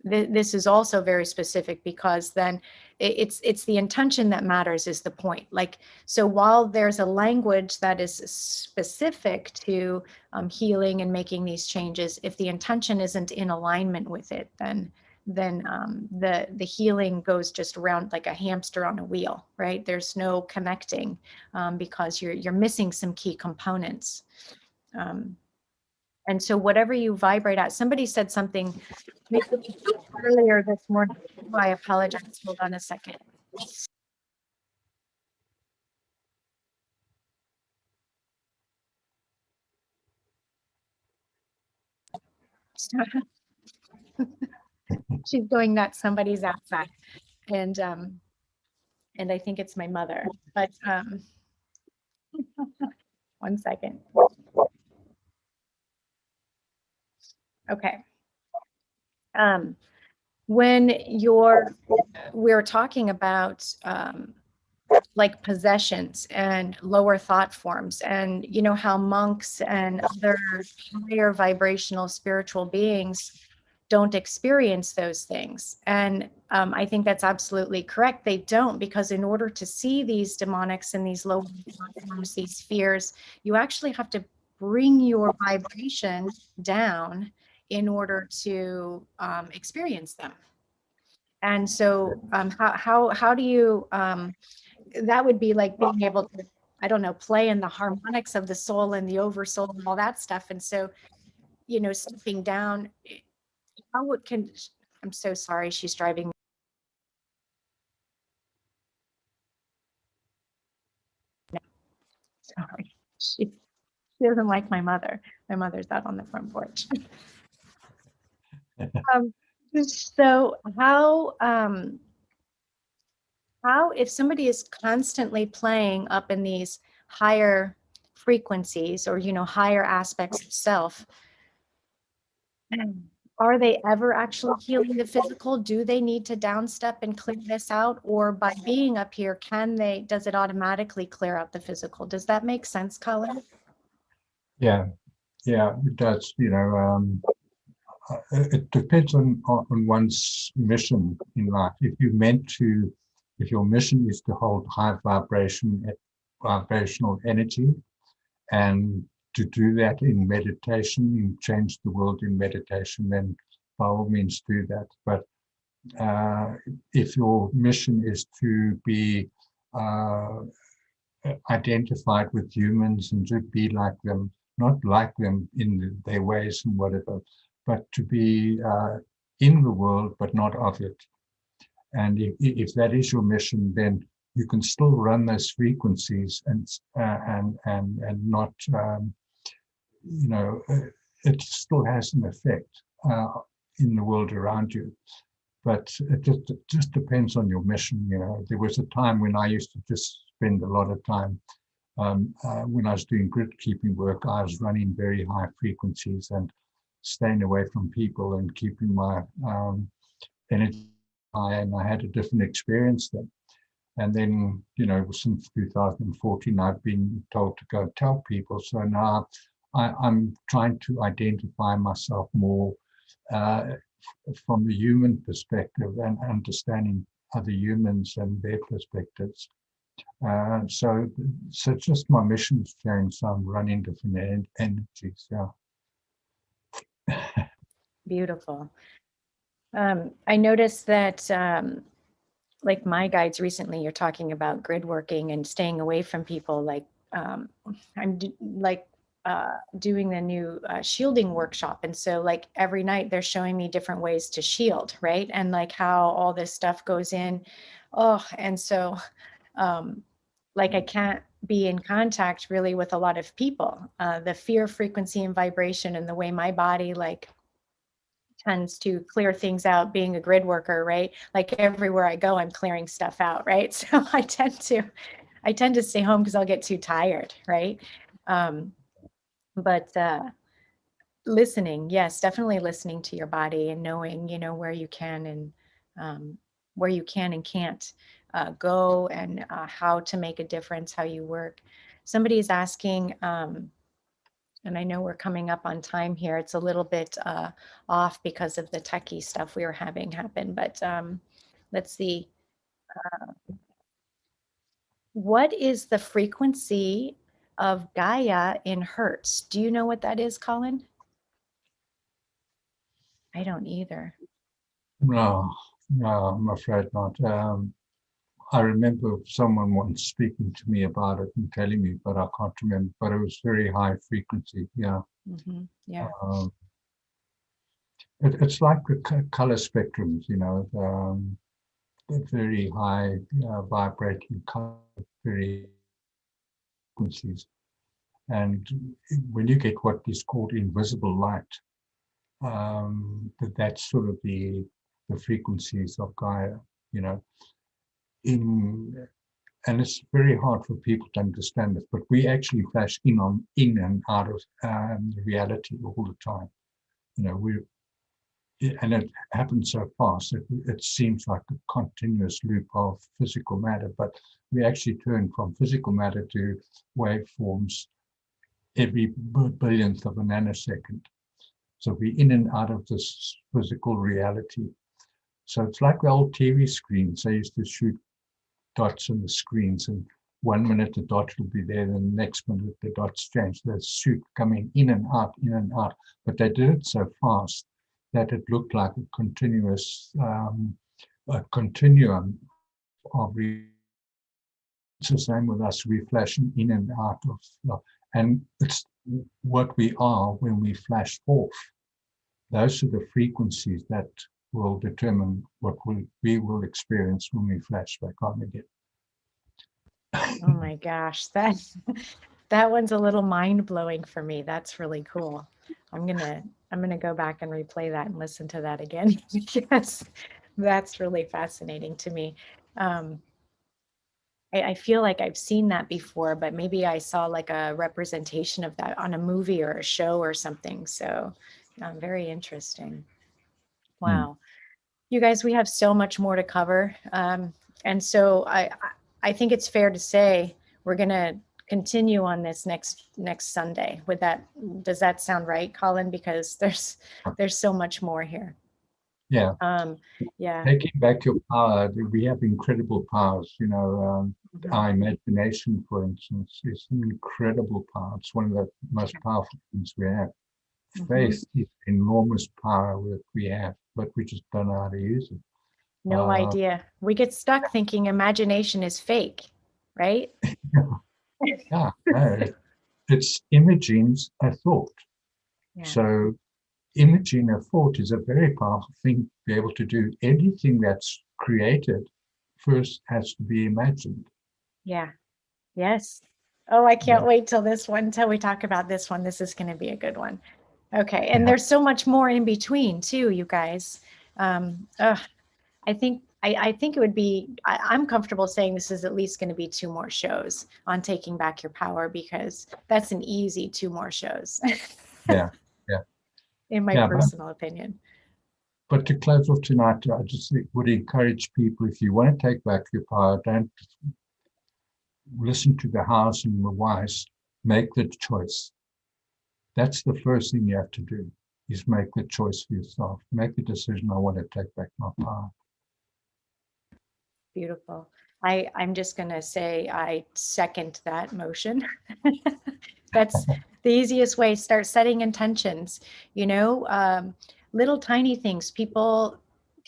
this is also very specific, because then it's the intention that matters, is the point. Like, so while there's a language that is specific to healing and making these changes, if the intention isn't in alignment with it, then the healing goes just around like a hamster on a wheel, right? There's no connecting, because you're missing some key components. And so whatever you vibrate at, somebody said something earlier this morning. Oh, I apologize. Hold on a second. She's going nuts. Somebody's outside. And I think it's my mother. But one second. Okay. When we're talking about like possessions and lower thought forms, and you know how monks and other higher vibrational spiritual beings don't experience those things. And I think that's absolutely correct. They don't, because in order to see these demonics and these low forms, these fears, you actually have to bring your vibration down in order to experience them. And so how do you, that would be like being able to, I don't know, play in the harmonics of the soul and the oversoul and all that stuff. And so, you know, stepping down, how it can, I'm so sorry, she's driving me. Sorry. She doesn't like my mother. My mother's out on the front porch. um, so how, if somebody is constantly playing up in these higher frequencies, or, you know, higher aspects of self, are they ever actually healing the physical? Do they need to downstep and clear this out? Or by being up here, does it automatically clear out the physical? Does that make sense, Colin?
Yeah, yeah, it does. It depends on one's mission in life. If your mission is to hold high vibrational energy, and to do that in meditation, you change the world in meditation, then by all means do that. But if your mission is to be identified with humans and to be like them, not like them in their ways and whatever, but to be in the world, but not of it. And if that is your mission, then you can still run those frequencies and not, it still has an effect in the world around you. But it just depends on your mission. There was a time when I used to just spend a lot of time when I was doing grid keeping work. I was running very high frequencies and staying away from people and keeping my energy high, and I had a different experience then. And then, since 2014, I've been told to go tell people. So now I'm trying to identify myself more from the human perspective and understanding other humans and their perspectives. So just my mission's changed. So I'm running different energies. Yeah.
Beautiful. I noticed that like my guides recently, you're talking about grid working and staying away from people. Like I'm doing the new shielding workshop. And so like every night they're showing me different ways to shield, right? And like how all this stuff goes in. Oh, and so like I can't be in contact really with a lot of people. The fear frequency and vibration and the way my body like tends to clear things out, being a grid worker, right? Like everywhere I go, I'm clearing stuff out, right? So I tend to stay home because I'll get too tired, right? But listening, yes, definitely listening to your body and knowing, where you can and where you can and can't go, and how to make a difference, how you work. Somebody is asking, And I know we're coming up on time here. It's a little bit off because of the techie stuff we were having happen, but let's see. What is the frequency of Gaia in hertz? Do you know what that is, Colin? I don't either.
No, no, I'm afraid not. I remember someone once speaking to me about it and telling me, but I can't remember. But it was very high frequency. Yeah.
Yeah.
Um, it's like the color spectrums, very high vibrating color, very frequencies. And when you get what is called invisible light, that's sort of the frequencies of Gaia, you know, in and it's very hard for people to understand this, but we actually flash in and out of reality all the time. We and it happens so fast that it seems like a continuous loop of physical matter, but we actually turn from physical matter to waveforms every billionth of a nanosecond. So we're in and out of this physical reality. So it's like the old TV screens. They used to shoot dots on the screens, and 1 minute the dot will be there, then the next minute the dots change. They shoot coming in and out, in and out. But they did it so fast that it looked like a continuous a continuum of. It's the same with us. We're flashing in and out of, and it's what we are when we flash off. Those are the frequencies that will determine what we will experience when we flash back on again.
Oh my gosh, that one's a little mind-blowing for me. That's really cool. I'm gonna go back and replay that and listen to that again because that's really fascinating to me. I feel like I've seen that before, but maybe I saw like a representation of that on a movie or a show or something. So very interesting.
Hmm.
Wow. You guys, we have so much more to cover. And so I think it's fair to say we're going to continue on this next Sunday. Does that sound right, Colin? Because there's so much more here.
Yeah.
Yeah.
Taking back your power, we have incredible powers.
Mhm.
Our imagination, for instance, is an incredible power. It's one of the most powerful things we have.
Mhm.
Faith is enormous power that we have, but we just don't know how to use it.
No
Uh,
idea. We get stuck thinking imagination is fake, right?
yeah, no, it's imaging a thought.
Yeah.
So imaging a thought is a very powerful thing to be able to do. Anything that's created first has to be imagined.
Yeah. Yes. Oh, I
Yeah,
can't wait till we talk about this one. This is going to be a good one. Okay. And
yeah,
there's so much more in between too, you guys. Ugh, I think it would be, I'm comfortable saying this is at least going to be 2 more shows on taking back your power because that's an easy 2 more shows,
yeah, yeah,
in my
yeah.
personal opinion.
But to close off tonight, I just would encourage people, if you want to take back your power, don't listen to the hows and the whys. Make the choice. That's the first thing you have to do, is make the choice for yourself. Make the decision, I want to take back my power.
Beautiful. I'm just going to say I second that motion. That's the easiest way. Start setting intentions, you know, little tiny things. People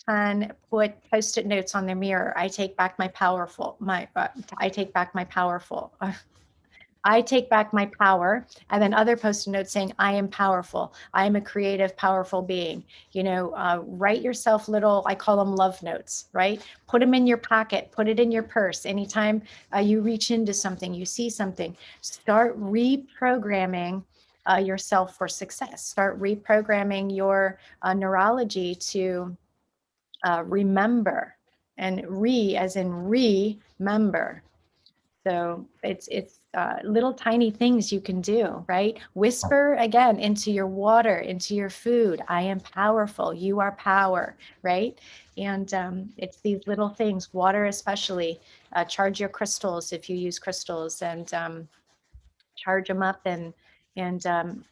can put post-it notes on their mirror. I take back my powerful, I take back my powerful. I take back my power. And then other post-it notes saying, I am powerful. I am a creative, powerful being. Write yourself I call them love notes, right? Put them in your pocket, put it in your purse. Anytime you reach into something, you see something, start reprogramming yourself for success. Start reprogramming your neurology to remember, and as in remember. So it's little tiny things you can do, right? Whisper again into your water, into your food. I am powerful. You are power, right? And it's these little things, water especially. Charge your crystals if you use crystals, and charge them up, and and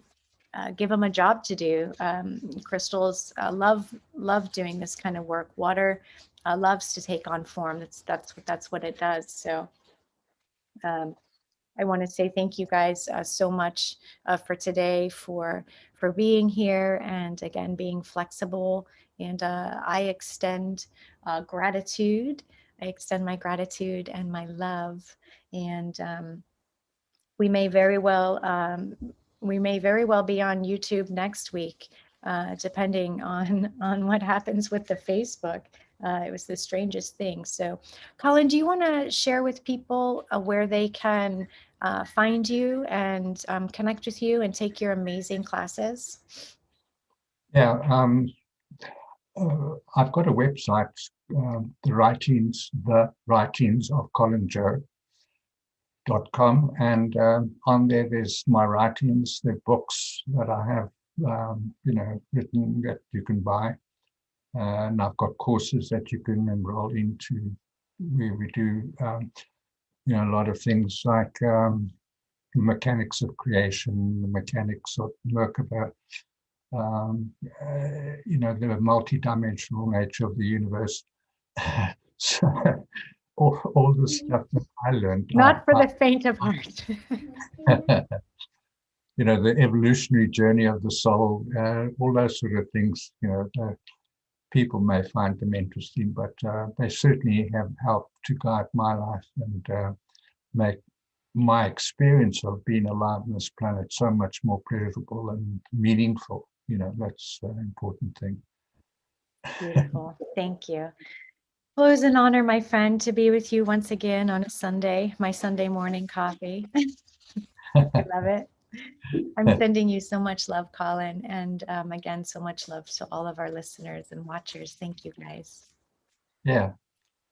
give them a job to do. Crystals love doing this kind of work. Water loves to take on form. That's what it does. So I want to say thank you guys so much for today, for being here, and again being flexible. And I extend gratitude. I extend my gratitude and my love. And we may very well be on YouTube next week, depending on what happens with the Facebook. It was the strangest thing. So, Colin, do you want to share with people where they can find you and connect with you and take your amazing classes?
Yeah, I've got a website, the writings of Colin Joe.com, and on there there's my writings, the books that I have written that you can buy, and I've got courses that you can enroll into where we do a lot of things like mechanics of creation, the mechanics of Merkaba, the multi-dimensional nature of the universe. So all the stuff that I learned.
Not for the faint of heart.
The evolutionary journey of the soul, all those sort of things, people may find them interesting, but they certainly have helped to guide my life and make my experience of being alive on this planet so much more pleasurable and meaningful. That's an important thing.
Beautiful. Thank you. Well, it was an honor, my friend, to be with you once again on a Sunday, my Sunday morning coffee. I love it. I'm sending you so much love, Colin. And again, so much love to all of our listeners and watchers. Thank you, guys.
Yeah,